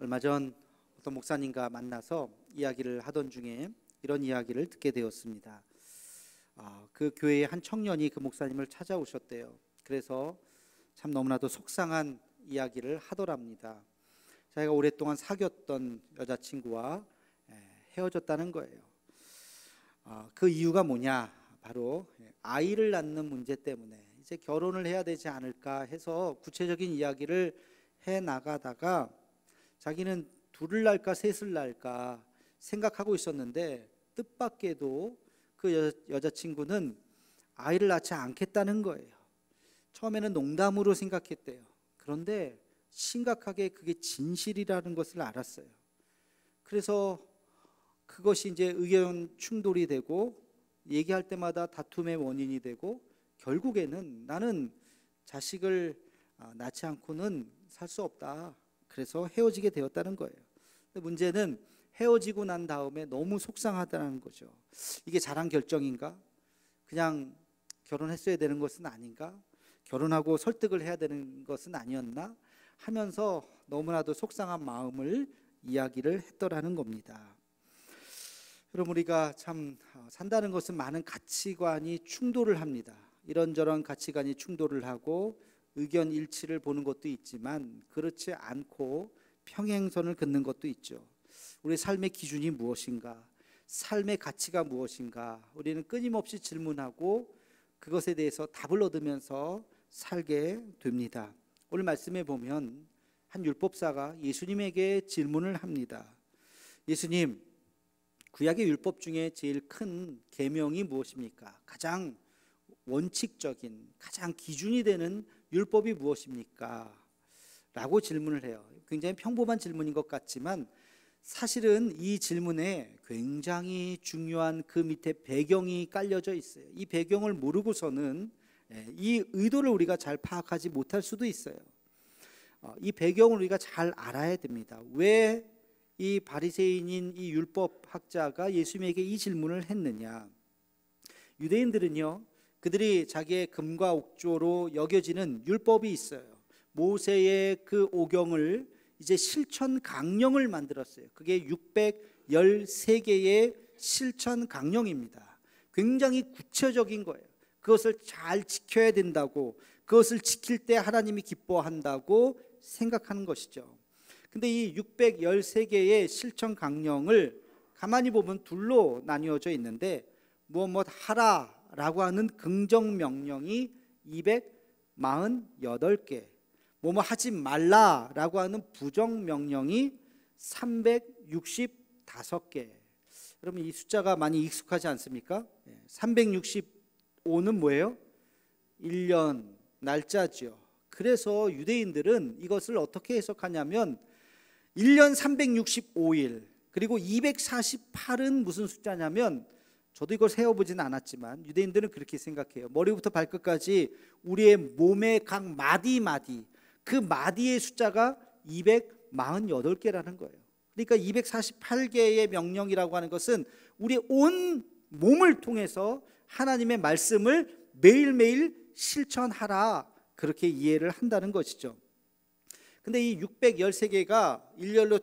얼마 전 어떤 목사님과 만나서 이야기를 하던 중에 이런 이야기를 듣게 되었습니다. 그 교회의 한 청년이 그 목사님을 찾아오셨대요. 그래서 참 너무나도 속상한 이야기를 하더랍니다. 자기가 오랫동안 사귀었던 여자친구와 헤어졌다는 거예요. 그 이유가 뭐냐? 바로 아이를 낳는 문제 때문에 이제 결혼을 해야 되지 않을까 해서 구체적인 이야기를 해 나가다가 자기는 둘을 낳을까 셋을 낳을까 생각하고 있었는데 뜻밖에도 그 여자친구는 아이를 낳지 않겠다는 거예요. 처음에는 농담으로 생각했대요. 그런데 심각하게 그게 진실이라는 것을 알았어요. 그래서 그것이 이제 의견 충돌이 되고 얘기할 때마다 다툼의 원인이 되고 결국에는 나는 자식을 낳지 않고는 살 수 없다. 그래서 헤어지게 되었다는 거예요. 근데 문제는 헤어지고 난 다음에 너무 속상하다는 거죠. 이게 잘한 결정인가? 그냥 결혼했어야 되는 것은 아닌가? 결혼하고 설득을 해야 되는 것은 아니었나? 하면서 너무나도 속상한 마음을 이야기를 했더라는 겁니다. 여러분, 우리가 참 산다는 것은 많은 가치관이 충돌을 합니다. 이런저런 가치관이 충돌을 하고 의견 일치를 보는 것도 있지만 그렇지 않고 평행선을 긋는 것도 있죠. 우리 삶의 기준이 무엇인가? 삶의 가치가 무엇인가? 우리는 끊임없이 질문하고 그것에 대해서 답을 얻으면서 살게 됩니다. 오늘 말씀에 보면 한 율법사가 예수님에게 질문을 합니다. 예수님, 구약의 율법 중에 제일 큰 계명이 무엇입니까? 가장 원칙적인, 가장 기준이 되는 율법이 무엇입니까? 라고 질문을 해요. 굉장히 평범한 질문인 것 같지만 사실은 이 질문에 굉장히 중요한 그 밑에 배경이 깔려져 있어요. 이 배경을 모르고서는 이 의도를 우리가 잘 파악하지 못할 수도 있어요. 이 배경을 우리가 잘 알아야 됩니다. 왜 이 바리새인인 이 율법학자가 예수님에게 이 질문을 했느냐? 유대인들은요, 그들이 자기의 금과 옥조로 여겨지는 율법이 있어요. 모세의 그 오경을 이제 실천 강령을 만들었어요. 그게 613개의 실천 강령입니다. 굉장히 구체적인 거예요. 그것을 잘 지켜야 된다고, 그것을 지킬 때 하나님이 기뻐한다고 생각하는 것이죠. 근데 이 613개의 실천 강령을 가만히 보면 둘로 나뉘어져 있는데 무엇 하라라고 하는 긍정 명령이 248개, 뭐뭐 하지 말라라고 하는 부정 명령이 365개. 여러분, 이 숫자가 많이 익숙하지 않습니까? 365는 뭐예요? 1년 날짜죠. 그래서 유대인들은 이것을 어떻게 해석하냐면 1년 365일 그리고 248은 무슨 숫자냐면, 저도 이걸 세어보진 않았지만 유대인들은 그렇게 생각해요. 머리부터 발끝까지 우리의 몸의 각 마디 그 마디의 숫자가 248개라는 거예요. 그러니까 248개의 명령이라고 하는 것은 우리의 온 몸을 통해서 하나님의 말씀을 매일매일 실천하라, 그렇게 이해를 한다는 것이죠. 근데 이 613개가 일렬로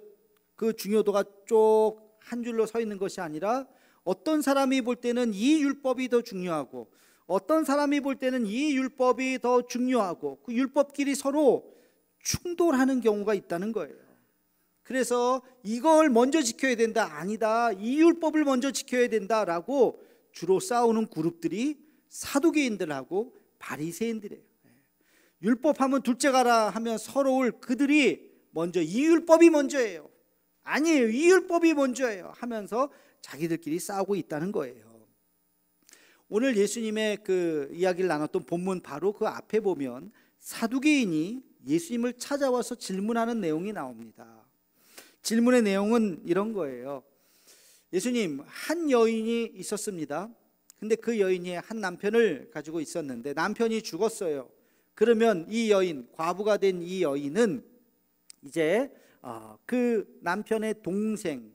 그 중요도가 쭉 한 줄로 서 있는 것이 아니라 어떤 사람이 볼 때는 이 율법이 더 중요하고 어떤 사람이 볼 때는 이 율법이 더 중요하고 그 율법끼리 서로 충돌하는 경우가 있다는 거예요. 그래서 이걸 먼저 지켜야 된다, 아니다, 이 율법을 먼저 지켜야 된다라고 주로 싸우는 그룹들이 사두개인들하고 바리새인들이에요. 율법하면 둘째 가라 하면 서러울 그들이 먼저 이 율법이 먼저예요, 아니에요, 이 율법이 먼저예요 하면서 자기들끼리 싸우고 있다는 거예요. 오늘 예수님의 그 이야기를 나눴던 본문 바로 그 앞에 보면 사두개인이 예수님을 찾아와서 질문하는 내용이 나옵니다. 질문의 내용은 이런 거예요. 예수님, 한 여인이 있었습니다. 근데 그 여인이 한 남편을 가지고 있었는데 남편이 죽었어요. 그러면 이 여인, 과부가 된 이 여인은 이제 그 남편의 동생,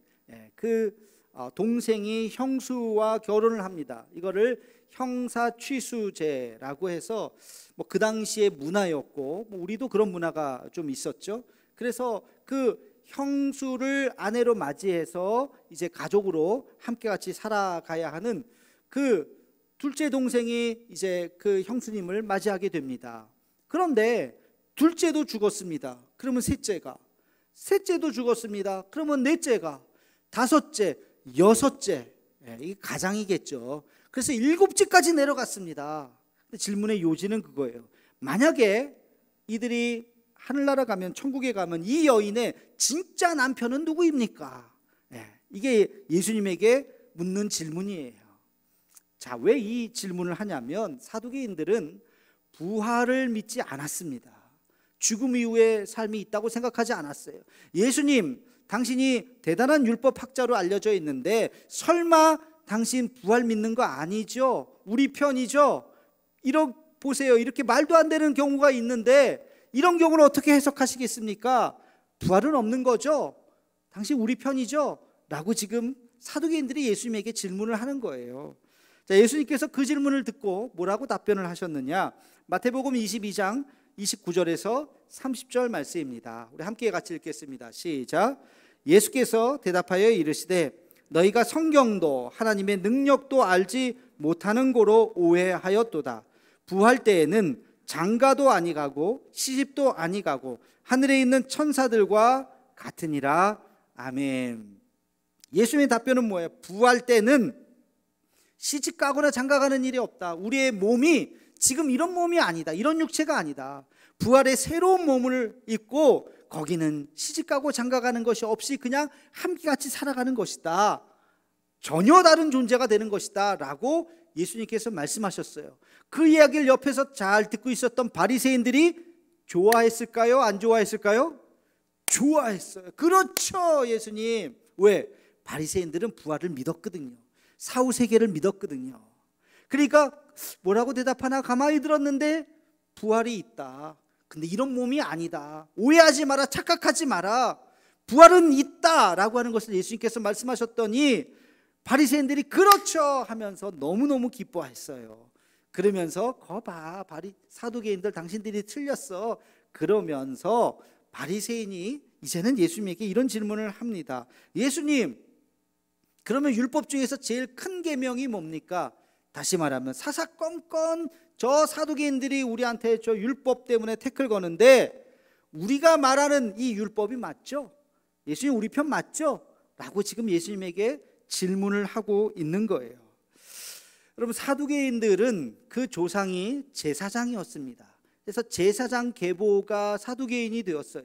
동생이 형수와 결혼을 합니다. 이거를 형사취수제라고 해서 뭐 그 당시의 문화였고 우리도 그런 문화가 좀 있었죠. 그래서 그 형수를 아내로 맞이해서 이제 가족으로 함께 같이 살아가야 하는 그 둘째 동생이 이제 그 형수님을 맞이하게 됩니다. 그런데 둘째도 죽었습니다. 그러면 셋째도 죽었습니다. 그러면 넷째가, 다섯째, 여섯째, 이게 가장이겠죠. 그래서 일곱째까지 내려갔습니다. 질문의 요지는 그거예요. 만약에 이들이 하늘나라 가면, 천국에 가면 이 여인의 진짜 남편은 누구입니까? 이게 예수님에게 묻는 질문이에요. 자, 왜 이 질문을 하냐면 사두개인들은 부활을 믿지 않았습니다. 죽음 이후의 삶이 있다고 생각하지 않았어요. 예수님, 당신이 대단한 율법학자로 알려져 있는데 설마 당신 부활 믿는 거 아니죠? 우리 편이죠? 보세요. 이렇게 말도 안 되는 경우가 있는데 이런 경우를 어떻게 해석하시겠습니까? 부활은 없는 거죠? 당신 우리 편이죠? 라고 지금 사두개인들이 예수님에게 질문을 하는 거예요. 자, 예수님께서 그 질문을 듣고 뭐라고 답변을 하셨느냐? 마태복음 22장 29절에서 30절 말씀입니다. 우리 함께 같이 읽겠습니다. 시작. 예수께서 대답하여 이르시되 너희가 성경도 하나님의 능력도 알지 못하는 고로 오해하였도다. 부활 때에는 장가도 아니가고 시집도 아니가고 하늘에 있는 천사들과 같으니라. 아멘. 예수님의 답변은 뭐예요? 부활 때는 시집 가거나 장가 가는 일이 없다. 우리의 몸이 지금 이런 몸이 아니다. 이런 육체가 아니다. 부활의 새로운 몸을 입고 거기는 시집 가고 장가 가는 것이 없이 그냥 함께같이 살아가는 것이다. 전혀 다른 존재가 되는 것이다 라고 예수님께서 말씀하셨어요. 그 이야기를 옆에서 잘 듣고 있었던 바리새인들이 좋아했을까요? 안 좋아했을까요? 좋아했어요. 그렇죠, 예수님. 왜? 바리새인들은 부활을 믿었거든요. 사후세계를 믿었거든요. 그러니까 뭐라고 대답하나 가만히 들었는데 부활이 있다. 근데 이런 몸이 아니다. 오해하지 마라. 착각하지 마라. 부활은 있다 라고 하는 것을 예수님께서 말씀하셨더니 바리새인들이 그렇죠 하면서 너무너무 기뻐했어요. 그러면서 거봐, 사두개인들 당신들이 틀렸어. 그러면서 바리새인이 이제는 예수님에게 이런 질문을 합니다. 예수님, 그러면 율법 중에서 제일 큰 계명이 뭡니까? 다시 말하면 사사건건 저 사두개인들이 우리한테 저 율법 때문에 태클 거는데 우리가 말하는 이 율법이 맞죠? 예수님 우리 편 맞죠? 라고 지금 예수님에게 질문을 하고 있는 거예요. 여러분, 사두개인들은 그 조상이 제사장이었습니다. 그래서 제사장 계보가 사두개인이 되었어요.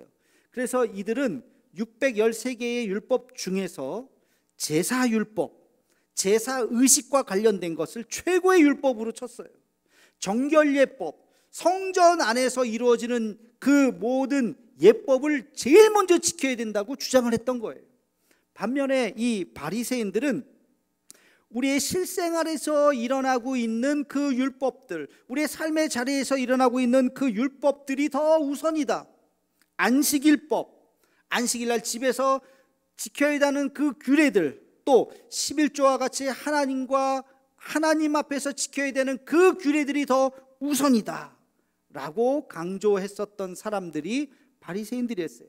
그래서 이들은 613개의 율법 중에서 제사율법, 제사의식과 관련된 것을 최고의 율법으로 쳤어요. 정결예법, 성전 안에서 이루어지는 그 모든 예법을 제일 먼저 지켜야 된다고 주장을 했던 거예요. 반면에 이 바리새인들은 우리의 실생활에서 일어나고 있는 그 율법들, 우리의 삶의 자리에서 일어나고 있는 그 율법들이 더 우선이다. 안식일법, 안식일날 집에서 지켜야 하는 그 규례들, 또 11조와 같이 하나님 앞에서 지켜야 되는 그 규례들이 더 우선이다 라고 강조했었던 사람들이 바리새인들이었어요.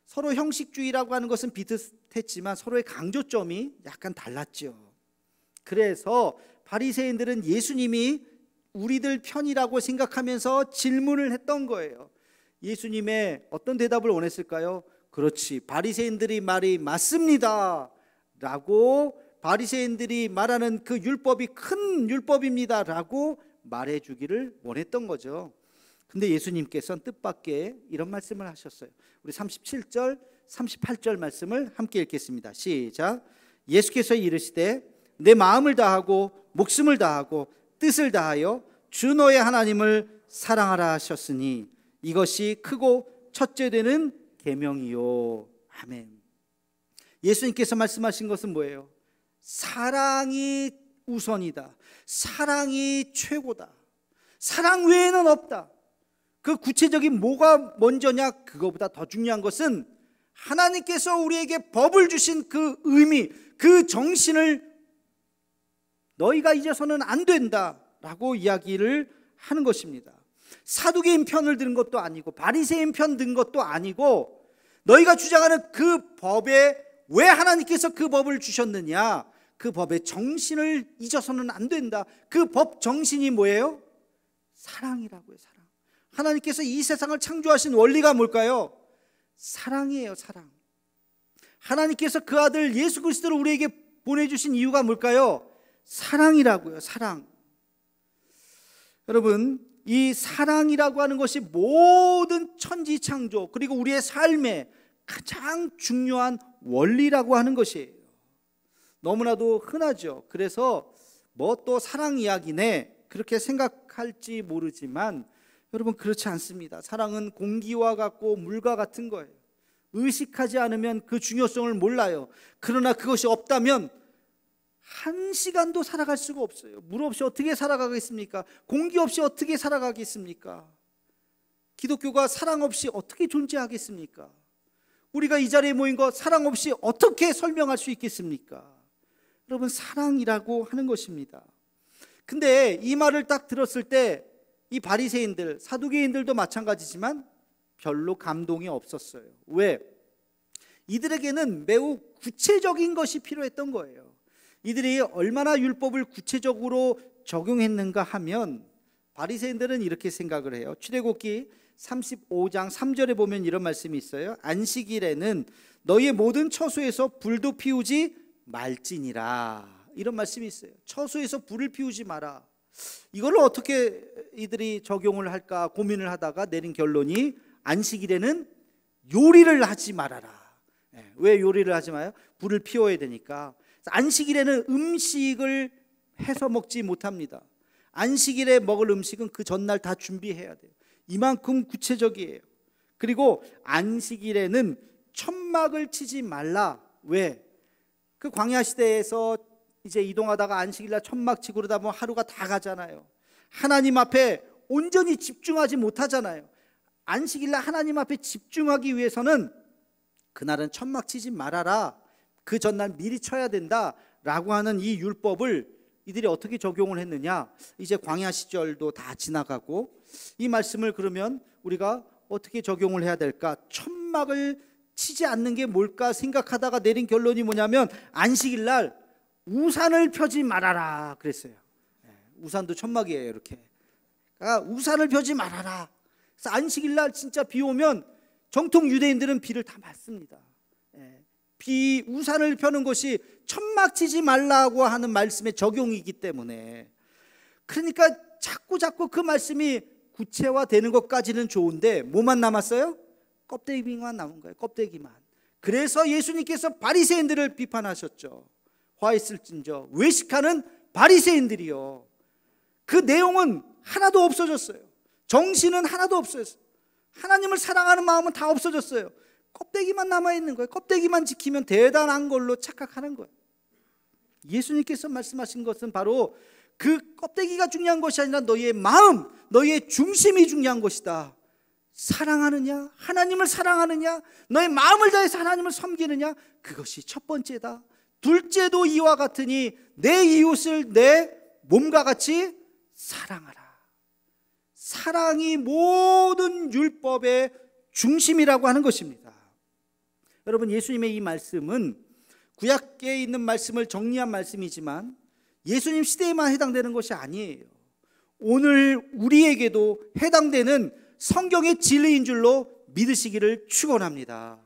서로 형식주의라고 하는 것은 비슷했지만 서로의 강조점이 약간 달랐죠. 그래서 바리새인들은 예수님이 우리들 편이라고 생각하면서 질문을 했던 거예요. 예수님의 어떤 대답을 원했을까요? 그렇지, 바리새인들이 말이 맞습니다 라고, 바리새인들이 말하는 그 율법이 큰 율법입니다 라고 말해주기를 원했던 거죠. 근데 예수님께서는 뜻밖의 이런 말씀을 하셨어요. 우리 37절 38절 말씀을 함께 읽겠습니다. 시작. 예수께서 이르시되 내 마음을 다하고 목숨을 다하고 뜻을 다하여 주 너의 하나님을 사랑하라 하셨으니 이것이 크고 첫째 되는 계명이요. 아멘. 예수님께서 말씀하신 것은 뭐예요? 사랑이 우선이다. 사랑이 최고다. 사랑 외에는 없다. 그 구체적인 뭐가 먼저냐? 그거보다 더 중요한 것은 하나님께서 우리에게 법을 주신 그 의미, 그 정신을 너희가 잊어서는 안 된다라고 이야기를 하는 것입니다. 사두개인 편을 든 것도 아니고 바리새인 편 든 것도 아니고 너희가 주장하는 그 법에 왜 하나님께서 그 법을 주셨느냐? 그 법의 정신을 잊어서는 안 된다. 그 법 정신이 뭐예요? 사랑이라고요. 사랑. 하나님께서 이 세상을 창조하신 원리가 뭘까요? 사랑이에요. 사랑. 하나님께서 그 아들 예수 그리스도를 우리에게 보내주신 이유가 뭘까요? 사랑이라고요. 사랑. 여러분, 이 사랑이라고 하는 것이 모든 천지창조 그리고 우리의 삶의 가장 중요한 원리라고 하는 것이에요. 너무나도 흔하죠. 그래서 뭐 또 사랑 이야기네 그렇게 생각할지 모르지만 여러분, 그렇지 않습니다. 사랑은 공기와 같고 물과 같은 거예요. 의식하지 않으면 그 중요성을 몰라요. 그러나 그것이 없다면 한 시간도 살아갈 수가 없어요. 물 없이 어떻게 살아가겠습니까? 공기 없이 어떻게 살아가겠습니까? 기독교가 사랑 없이 어떻게 존재하겠습니까? 우리가 이 자리에 모인 것 사랑 없이 어떻게 설명할 수 있겠습니까? 여러분, 사랑이라고 하는 것입니다. 근데 이 말을 딱 들었을 때 이 바리새인들, 사두개인들도 마찬가지지만 별로 감동이 없었어요. 왜? 이들에게는 매우 구체적인 것이 필요했던 거예요. 이들이 얼마나 율법을 구체적으로 적용했는가 하면 바리새인들은 이렇게 생각을 해요. 출애굽기 35장 3절에 보면 이런 말씀이 있어요. 안식일에는 너희의 모든 처소에서 불도 피우지 말지니라. 이런 말씀이 있어요. 처소에서 불을 피우지 마라. 이걸 어떻게 이들이 적용을 할까 고민을 하다가 내린 결론이 안식일에는 요리를 하지 말아라. 왜 요리를 하지 마요? 불을 피워야 되니까. 안식일에는 음식을 해서 먹지 못합니다. 안식일에 먹을 음식은 그 전날 다 준비해야 돼요. 이만큼 구체적이에요. 그리고 안식일에는 천막을 치지 말라. 왜? 그 광야 시대에서 이제 이동하다가 안식일날 천막 치고 그러다 보면 하루가 다 가잖아요. 하나님 앞에 온전히 집중하지 못하잖아요. 안식일날 하나님 앞에 집중하기 위해서는 그날은 천막 치지 말아라. 그 전날 미리 쳐야 된다라고 하는 이 율법을 이들이 어떻게 적용을 했느냐? 이제 광야 시절도 다 지나가고 이 말씀을 그러면 우리가 어떻게 적용을 해야 될까? 천막을 치지 않는 게 뭘까 생각하다가 내린 결론이 뭐냐면 안식일날 우산을 펴지 말아라 그랬어요. 우산도 천막이에요. 이렇게 우산을 펴지 말아라. 그래서 안식일날 진짜 비 오면 정통 유대인들은 비를 다 맞습니다. 우산을 펴는 것이 천막 치지 말라고 하는 말씀의 적용이기 때문에, 그러니까 자꾸 그 말씀이 구체화되는 것까지는 좋은데 뭐만 남았어요? 껍데기만 남은 거예요. 껍데기만. 그래서 예수님께서 바리새인들을 비판하셨죠. 화 있을진저 외식하는 바리새인들이요. 그 내용은 하나도 없어졌어요. 정신은 하나도 없어졌어요. 하나님을 사랑하는 마음은 다 없어졌어요. 껍데기만 남아있는 거예요. 껍데기만 지키면 대단한 걸로 착각하는 거예요. 예수님께서 말씀하신 것은 바로 그 껍데기가 중요한 것이 아니라 너희의 마음, 너희의 중심이 중요한 것이다. 사랑하느냐, 하나님을 사랑하느냐, 너의 마음을 다해서 하나님을 섬기느냐, 그것이 첫 번째다. 둘째도 이와 같으니 내 이웃을 내 몸과 같이 사랑하라. 사랑이 모든 율법의 중심이라고 하는 것입니다. 여러분, 예수님의 이 말씀은 구약에 있는 말씀을 정리한 말씀이지만 예수님 시대에만 해당되는 것이 아니에요. 오늘 우리에게도 해당되는 성경의 진리인 줄로 믿으시기를 축원합니다.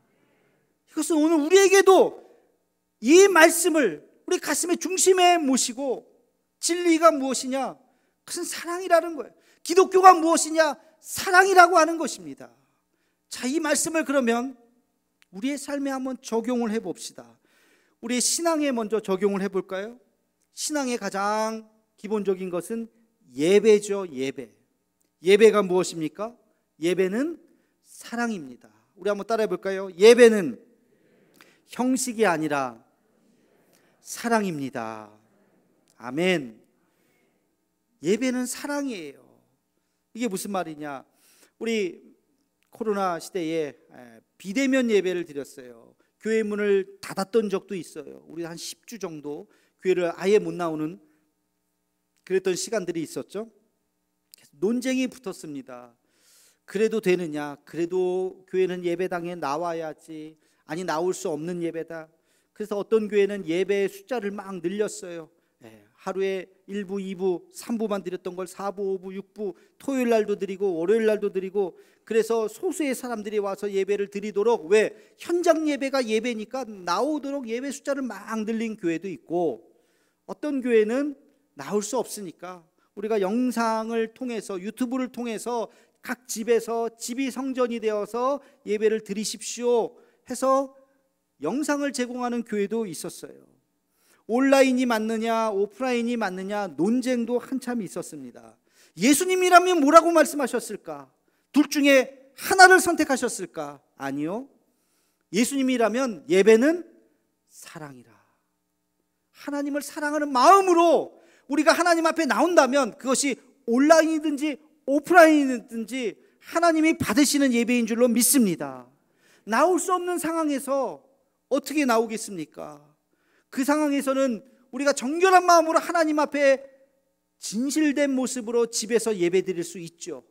이것은 오늘 우리에게도 이 말씀을 우리 가슴의 중심에 모시고, 진리가 무엇이냐? 그것은 사랑이라는 거예요. 기독교가 무엇이냐? 사랑이라고 하는 것입니다. 자, 이 말씀을 그러면 우리의 삶에 한번 적용을 해봅시다. 우리의 신앙에 먼저 적용을 해볼까요? 신앙의 가장 기본적인 것은 예배죠. 예배가 무엇입니까? 예배는 사랑입니다. 우리 한번 따라해 볼까요? 예배는 형식이 아니라 사랑입니다. 아멘. 예배는 사랑이에요. 이게 무슨 말이냐? 우리 코로나 시대에 비대면 예배를 드렸어요. 교회 문을 닫았던 적도 있어요. 우리 한 10주 정도 교회를 아예 못 나오는 그랬던 시간들이 있었죠. 논쟁이 붙었습니다. 그래도 되느냐? 그래도 교회는 예배당에 나와야지. 아니, 나올 수 없는 예배다. 그래서 어떤 교회는 예배의 숫자를 막 늘렸어요. 하루에 1부, 2부, 3부만 드렸던 걸 4부, 5부, 6부, 토요일 날도 드리고 월요일 날도 드리고, 그래서 소수의 사람들이 와서 예배를 드리도록, 왜? 현장 예배가 예배니까 나오도록 예배 숫자를 막 늘린 교회도 있고, 어떤 교회는 나올 수 없으니까 우리가 영상을 통해서, 유튜브를 통해서 각 집에서, 집이 성전이 되어서 예배를 드리십시오 해서 영상을 제공하는 교회도 있었어요. 온라인이 맞느냐 오프라인이 맞느냐 논쟁도 한참 있었습니다. 예수님이라면 뭐라고 말씀하셨을까? 둘 중에 하나를 선택하셨을까? 아니요. 예수님이라면 예배는 사랑이라. 하나님을 사랑하는 마음으로 우리가 하나님 앞에 나온다면, 그것이 온라인이든지 오프라인이든지 하나님이 받으시는 예배인 줄로 믿습니다. 나올 수 없는 상황에서 어떻게 나오겠습니까? 그 상황에서는 우리가 정결한 마음으로 하나님 앞에 진실된 모습으로 집에서 예배 드릴 수 있죠.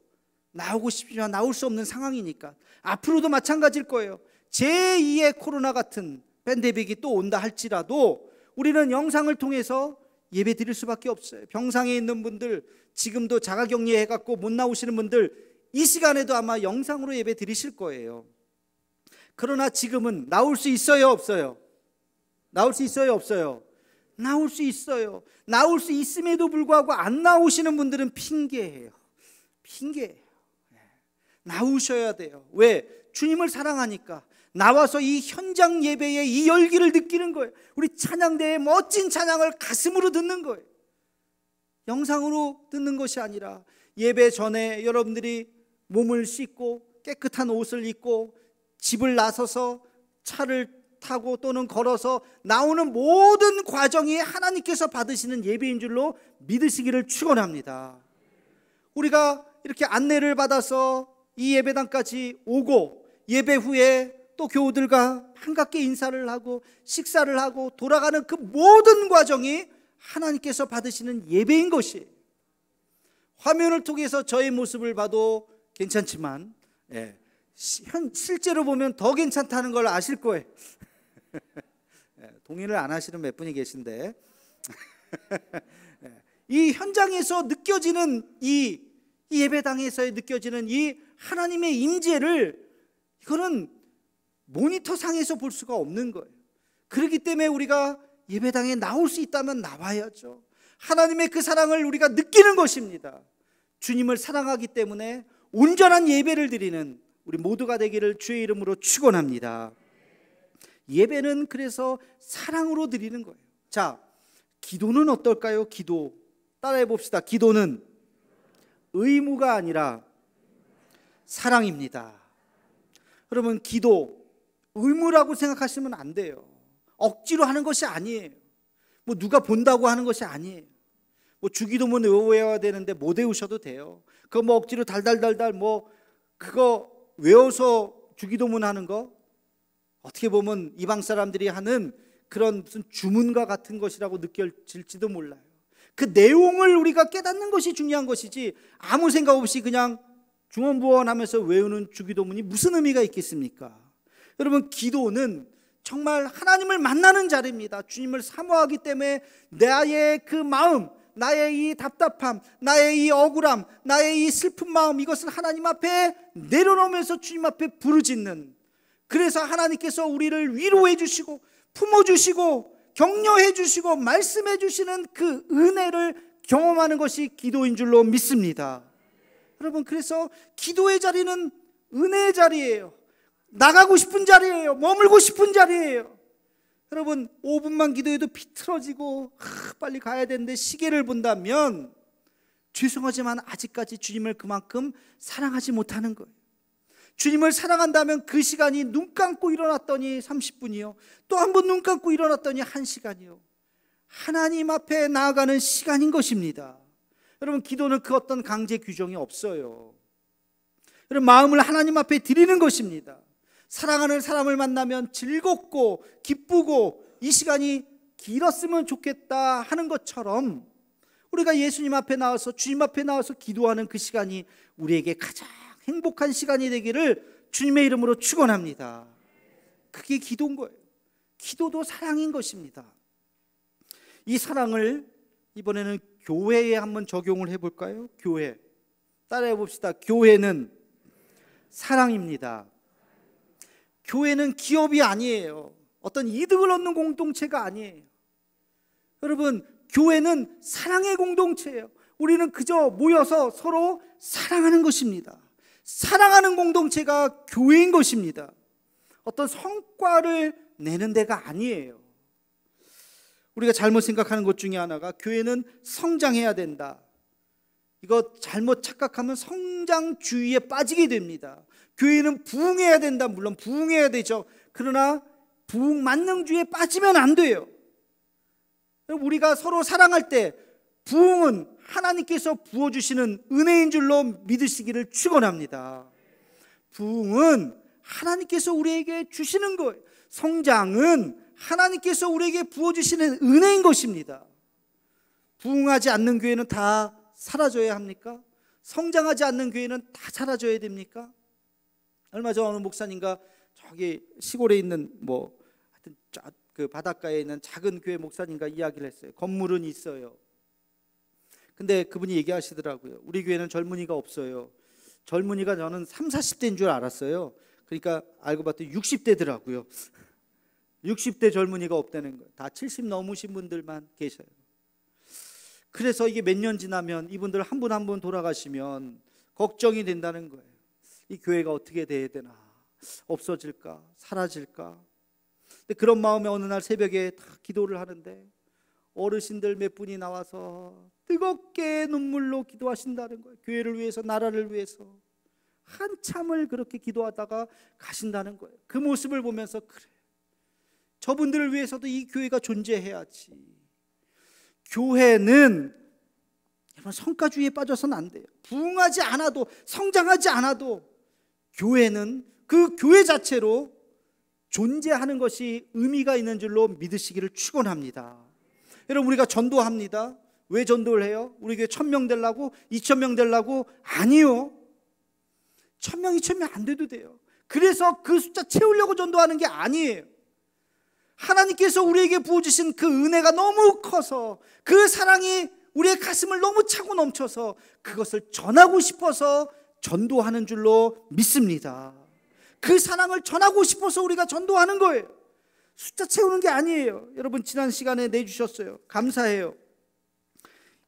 나오고 싶지만 나올 수 없는 상황이니까. 앞으로도 마찬가지일 거예요. 제2의 코로나 같은 팬데믹이 또 온다 할지라도 우리는 영상을 통해서 예배 드릴 수밖에 없어요. 병상에 있는 분들, 지금도 자가격리 해갖고 못 나오시는 분들, 이 시간에도 아마 영상으로 예배 드리실 거예요. 그러나 지금은 나올 수 있어요, 없어요? 나올 수 있어요, 없어요? 나올 수 있어요. 나올 수 있음에도 불구하고 안 나오시는 분들은 핑계예요. 핑계예요. 나오셔야 돼요. 왜? 주님을 사랑하니까. 나와서 이 현장 예배의 이 열기를 느끼는 거예요. 우리 찬양대의 멋진 찬양을 가슴으로 듣는 거예요. 영상으로 듣는 것이 아니라 예배 전에 여러분들이 몸을 씻고 깨끗한 옷을 입고 집을 나서서 차를 타고 또는 걸어서 나오는 모든 과정이 하나님께서 받으시는 예배인 줄로 믿으시기를 축원합니다. 우리가 이렇게 안내를 받아서 이 예배당까지 오고 예배 후에 또 교우들과 반갑게 인사를 하고 식사를 하고 돌아가는 그 모든 과정이 하나님께서 받으시는 예배인 것이, 화면을 통해서 저의 모습을 봐도 괜찮지만 실제로 보면 더 괜찮다는 걸 아실 거예요. 동의를 안 하시는 몇 분이 계신데 이 현장에서 느껴지는 이 예배당에서 느껴지는 이 하나님의 임재를, 이거는 모니터상에서 볼 수가 없는 거예요. 그렇기 때문에 우리가 예배당에 나올 수 있다면 나와야죠. 하나님의 그 사랑을 우리가 느끼는 것입니다. 주님을 사랑하기 때문에 온전한 예배를 드리는 우리 모두가 되기를 주의 이름으로 축원합니다. 예배는 그래서 사랑으로 드리는 거예요. 자, 기도는 어떨까요? 기도 따라해 봅시다. 기도는 의무가 아니라 사랑입니다. 여러분, 기도 의무라고 생각하시면 안 돼요. 억지로 하는 것이 아니에요. 뭐 누가 본다고 하는 것이 아니에요. 뭐 주기도문 외워야 되는데 못 외우셔도 돼요. 그거 뭐 억지로 달달달달 뭐 그거 외워서 주기도문 하는 거, 어떻게 보면 이방 사람들이 하는 그런 무슨 주문과 같은 것이라고 느껴질지도 몰라요. 그 내용을 우리가 깨닫는 것이 중요한 것이지, 아무 생각 없이 그냥 중언부언하면서 외우는 주기도문이 무슨 의미가 있겠습니까? 여러분, 기도는 정말 하나님을 만나는 자리입니다. 주님을 사모하기 때문에 나의 그 마음, 나의 이 답답함, 나의 이 억울함, 나의 이 슬픈 마음, 이것을 하나님 앞에 내려놓으면서 주님 앞에 부르짖는, 그래서 하나님께서 우리를 위로해 주시고 품어주시고 격려해 주시고 말씀해 주시는 그 은혜를 경험하는 것이 기도인 줄로 믿습니다. 여러분, 그래서 기도의 자리는 은혜의 자리예요. 나가고 싶은 자리예요. 머물고 싶은 자리예요. 여러분, 5분만 기도해도 비틀어지고 빨리 가야 되는데 시계를 본다면 죄송하지만 아직까지 주님을 그만큼 사랑하지 못하는 거예요. 주님을 사랑한다면 그 시간이 눈 감고 일어났더니 30분이요, 또 한 번 눈 감고 일어났더니 1시간이요, 하나님 앞에 나아가는 시간인 것입니다. 여러분, 기도는 그 어떤 강제 규정이 없어요. 여러분, 마음을 하나님 앞에 드리는 것입니다. 사랑하는 사람을 만나면 즐겁고 기쁘고 이 시간이 길었으면 좋겠다 하는 것처럼 우리가 예수님 앞에 나와서, 주님 앞에 나와서 기도하는 그 시간이 우리에게 가장 행복한 시간이 되기를 주님의 이름으로 축원합니다. 그게 기도인 거예요. 기도도 사랑인 것입니다. 이 사랑을 이번에는 교회에 한번 적용을 해볼까요? 교회, 따라해 봅시다. 교회는 사랑입니다. 교회는 기업이 아니에요. 어떤 이득을 얻는 공동체가 아니에요. 여러분, 교회는 사랑의 공동체예요. 우리는 그저 모여서 서로 사랑하는 것입니다. 사랑하는 공동체가 교회인 것입니다. 어떤 성과를 내는 데가 아니에요. 우리가 잘못 생각하는 것 중에 하나가 교회는 성장해야 된다. 이거 잘못 착각하면 성장주의에 빠지게 됩니다. 교회는 부흥해야 된다. 물론 부흥해야 되죠. 그러나 부흥 만능주의에 빠지면 안 돼요. 우리가 서로 사랑할 때 부흥은 하나님께서 부어주시는 은혜인 줄로 믿으시기를 축원합니다. 부흥은 하나님께서 우리에게 주시는 거예요. 성장은 하나님께서 우리에게 부어주시는 은혜인 것입니다. 부흥하지 않는 교회는 다 사라져야 합니까? 성장하지 않는 교회는 다 사라져야 됩니까? 얼마 전 어느 목사님과 저기 시골에 있는 하여튼 그 바닷가에 있는 작은 교회 목사님과 이야기를 했어요. 건물은 있어요. 근데 그분이 얘기하시더라고요. 우리 교회는 젊은이가 없어요. 젊은이가 저는 30, 40대인 줄 알았어요. 그러니까 알고 봤더니 60대더라고요. 60대 젊은이가 없다는 거예요. 다 70 넘으신 분들만 계셔요. 그래서 이게 몇 년 지나면 이분들 한 분 한 분 돌아가시면 걱정이 된다는 거예요. 이 교회가 어떻게 돼야 되나? 없어질까? 사라질까? 근데 그런 마음에 어느 날 새벽에 다 기도를 하는데 어르신들 몇 분이 나와서 뜨겁게 눈물로 기도하신다는 거예요. 교회를 위해서, 나라를 위해서 한참을 그렇게 기도하다가 가신다는 거예요. 그 모습을 보면서 그래, 저분들을 위해서도 이 교회가 존재해야지. 교회는 여러분 성과주의에 빠져서는 안 돼요. 부흥하지 않아도, 성장하지 않아도 교회는 그 교회 자체로 존재하는 것이 의미가 있는 줄로 믿으시기를 축원합니다. 여러분, 우리가 전도합니다. 왜 전도를 해요? 우리 교회 1000명 되려고? 2000명 되려고? 아니요. 1000명, 2000명 안 돼도 돼요. 그래서 그 숫자 채우려고 전도하는 게 아니에요. 하나님께서 우리에게 부어주신 그 은혜가 너무 커서, 그 사랑이 우리의 가슴을 너무 차고 넘쳐서 그것을 전하고 싶어서 전도하는 줄로 믿습니다. 그 사랑을 전하고 싶어서 우리가 전도하는 거예요. 숫자 채우는 게 아니에요. 여러분, 지난 시간에 내주셨어요. 감사해요.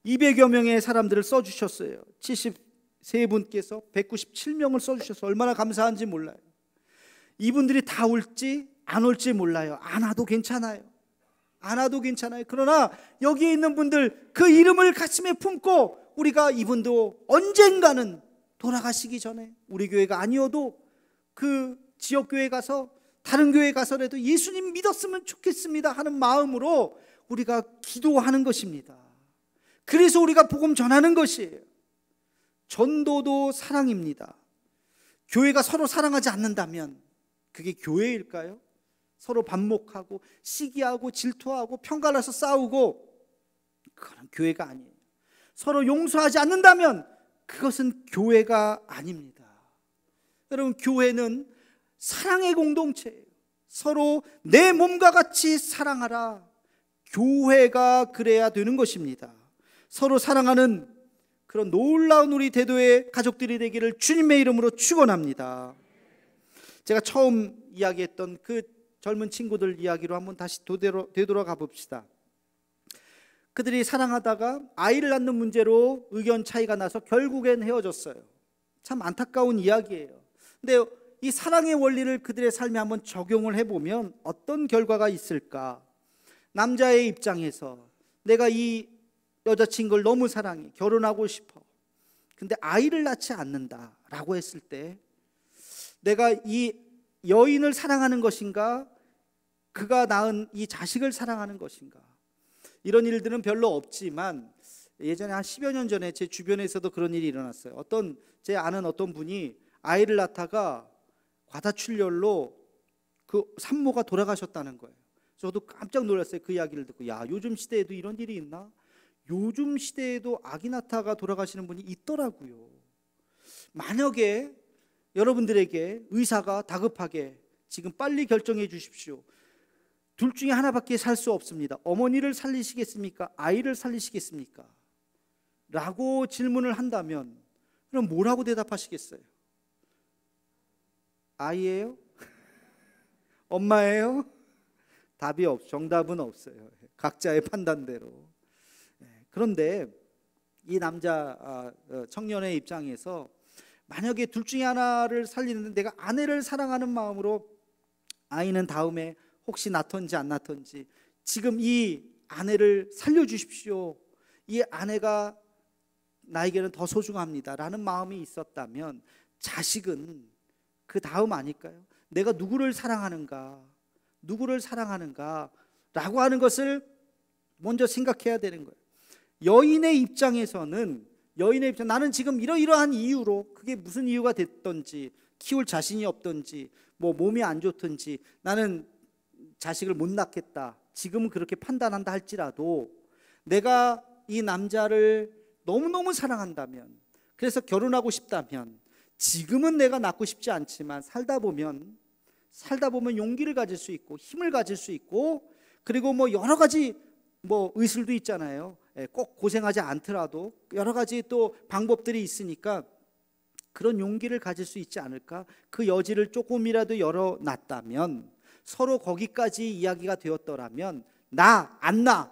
200여 명의 사람들을 써주셨어요. 73분께서 197명을 써주셔서 얼마나 감사한지 몰라요. 이분들이 다 올지 안 올지 몰라요. 안 와도 괜찮아요. 안 와도 괜찮아요. 그러나 여기에 있는 분들, 그 이름을 가슴에 품고 우리가 이분도 언젠가는 돌아가시기 전에 우리 교회가 아니어도 그 지역교회 가서, 다른 교회 가서라도 예수님 믿었으면 좋겠습니다 하는 마음으로 우리가 기도하는 것입니다. 그래서 우리가 복음 전하는 것이에요. 전도도 사랑입니다. 교회가 서로 사랑하지 않는다면 그게 교회일까요? 서로 반목하고 시기하고 질투하고 편가라서 싸우고, 그건 교회가 아니에요. 서로 용서하지 않는다면 그것은 교회가 아닙니다. 여러분, 교회는 사랑의 공동체예요. 서로 내 몸과 같이 사랑하라. 교회가 그래야 되는 것입니다. 서로 사랑하는 그런 놀라운 우리 대도의 가족들이 되기를 주님의 이름으로 축원합니다. 제가 처음 이야기했던 그 젊은 친구들 이야기로 한번 다시 되돌아가 봅시다. 그들이 사랑하다가 아이를 낳는 문제로 의견 차이가 나서 결국엔 헤어졌어요. 참 안타까운 이야기예요. 근데 이 사랑의 원리를 그들의 삶에 한번 적용을 해보면 어떤 결과가 있을까? 남자의 입장에서 내가 이 여자친구를 너무 사랑해, 결혼하고 싶어. 근데 아이를 낳지 않는다라고 했을 때 내가 이 여인을 사랑하는 것인가, 그가 낳은 이 자식을 사랑하는 것인가? 이런 일들은 별로 없지만 예전에 한 10여 년 전에 제 주변에서도 그런 일이 일어났어요. 제 아는 어떤 분이 아이를 낳다가 과다출혈로 그 산모가 돌아가셨다는 거예요. 저도 깜짝 놀랐어요. 그 이야기를 듣고, 야, 요즘 시대에도 이런 일이 있나? 요즘 시대에도 아기 낳다가 돌아가시는 분이 있더라고요. 만약에 여러분들에게 의사가 다급하게 지금 빨리 결정해 주십시오. 둘 중에 하나밖에 살 수 없습니다. 어머니를 살리시겠습니까? 아이를 살리시겠습니까? 라고 질문을 한다면 그럼 뭐라고 대답하시겠어요? 아이예요? 엄마예요? 답이 정답은 없어요. 각자의 판단대로. 그런데 이 남자 청년의 입장에서 만약에 둘 중에 하나를 살리는데 내가 아내를 사랑하는 마음으로 아이는 다음에 혹시 낳던지 안 낳던지 지금 이 아내를 살려주십시오. 이 아내가 나에게는 더 소중합니다 라는 마음이 있었다면 자식은 그 다음 아닐까요? 내가 누구를 사랑하는가 라고 하는 것을 먼저 생각해야 되는 거예요. 여인의 입장에서는 나는 지금 이러이러한 이유로, 그게 무슨 이유가 됐던지, 키울 자신이 없던지, 뭐 몸이 안 좋든지 나는 자식을 못 낳겠다, 지금은 그렇게 판단한다 할지라도 내가 이 남자를 너무너무 사랑한다면, 그래서 결혼하고 싶다면 지금은 내가 낳고 싶지 않지만 살다 보면 용기를 가질 수 있고 힘을 가질 수 있고, 그리고 뭐 여러 가지 뭐 의술도 있잖아요. 꼭 고생하지 않더라도 여러 가지 또 방법들이 있으니까 그런 용기를 가질 수 있지 않을까? 그 여지를 조금이라도 열어놨다면, 서로 거기까지 이야기가 되었더라면 나 안 나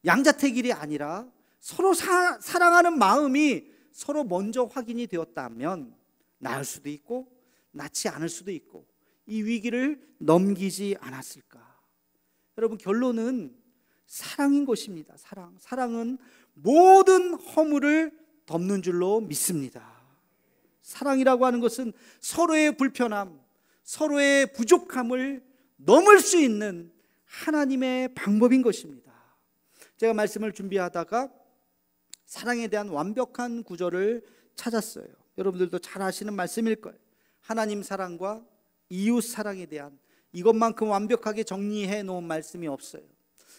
양자택일이 아니라 서로 사랑하는 마음이 서로 먼저 확인이 되었다면 낳을 수도 있고 낳지 않을 수도 있고 이 위기를 넘기지 않았을까? 여러분, 결론은 사랑인 것입니다. 사랑은 모든 허물을 덮는 줄로 믿습니다. 사랑이라고 하는 것은 서로의 불편함, 서로의 부족함을 넘을 수 있는 하나님의 방법인 것입니다. 제가 말씀을 준비하다가 사랑에 대한 완벽한 구절을 찾았어요. 여러분들도 잘 아시는 말씀일 거예요. 하나님 사랑과 이웃 사랑에 대한, 이것만큼 완벽하게 정리해 놓은 말씀이 없어요.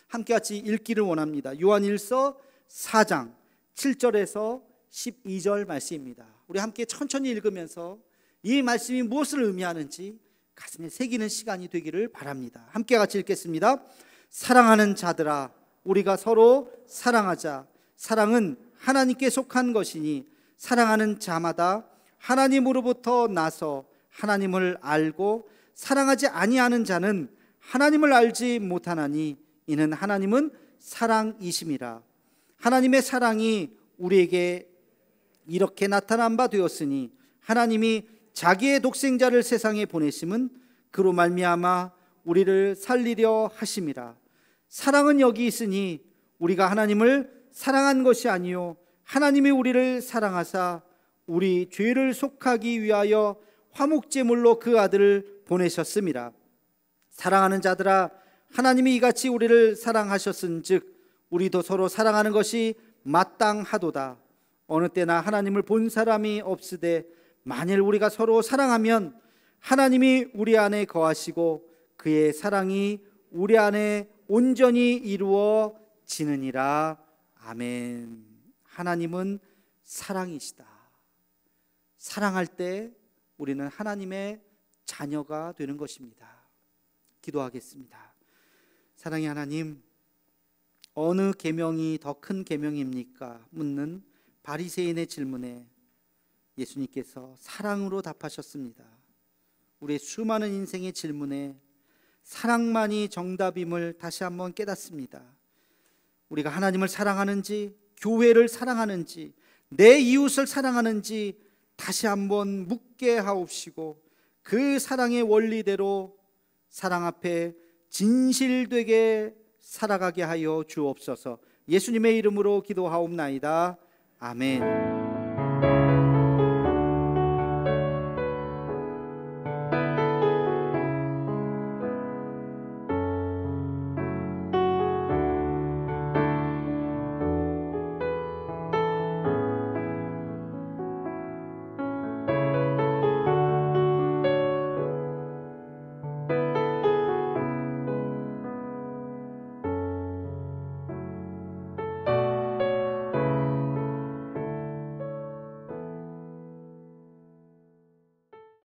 함께 같이 읽기를 원합니다. 요한일서 4장 7절에서 12절 말씀입니다. 우리 함께 천천히 읽으면서 이 말씀이 무엇을 의미하는지 가슴에 새기는 시간이 되기를 바랍니다. 함께 같이 읽겠습니다. 사랑하는 자들아, 우리가 서로 사랑하자. 사랑은 하나님께 속한 것이니 사랑하는 자마다 하나님으로부터 나서 하나님을 알고, 사랑하지 아니하는 자는 하나님을 알지 못하나니 이는 하나님은 사랑이심이라. 하나님의 사랑이 우리에게 이렇게 나타난 바 되었으니 하나님이 자기의 독생자를 세상에 보내심은 그로 말미암아 우리를 살리려 하심이라. 사랑은 여기 있으니 우리가 하나님을 사랑한 것이 아니요 하나님이 우리를 사랑하사 우리 죄를 속하기 위하여 화목제물로 그 아들을 보내셨음이라. 사랑하는 자들아, 하나님이 이같이 우리를 사랑하셨은즉 우리도 서로 사랑하는 것이 마땅하도다. 어느 때나 하나님을 본 사람이 없으되 만일 우리가 서로 사랑하면 하나님이 우리 안에 거하시고 그의 사랑이 우리 안에 온전히 이루어지느니라. 아멘. 하나님은 사랑이시다. 사랑할 때 우리는 하나님의 자녀가 되는 것입니다. 기도하겠습니다. 사랑의 하나님, 어느 계명이 더 큰 계명입니까? 묻는 바리새인의 질문에 예수님께서 사랑으로 답하셨습니다. 우리의 수많은 인생의 질문에 사랑만이 정답임을 다시 한번 깨닫습니다. 우리가 하나님을 사랑하는지, 교회를 사랑하는지, 내 이웃을 사랑하는지 다시 한번 묻게 하옵시고 그 사랑의 원리대로 사랑 앞에 진실되게 살아가게 하여 주옵소서. 예수님의 이름으로 기도하옵나이다. 아멘.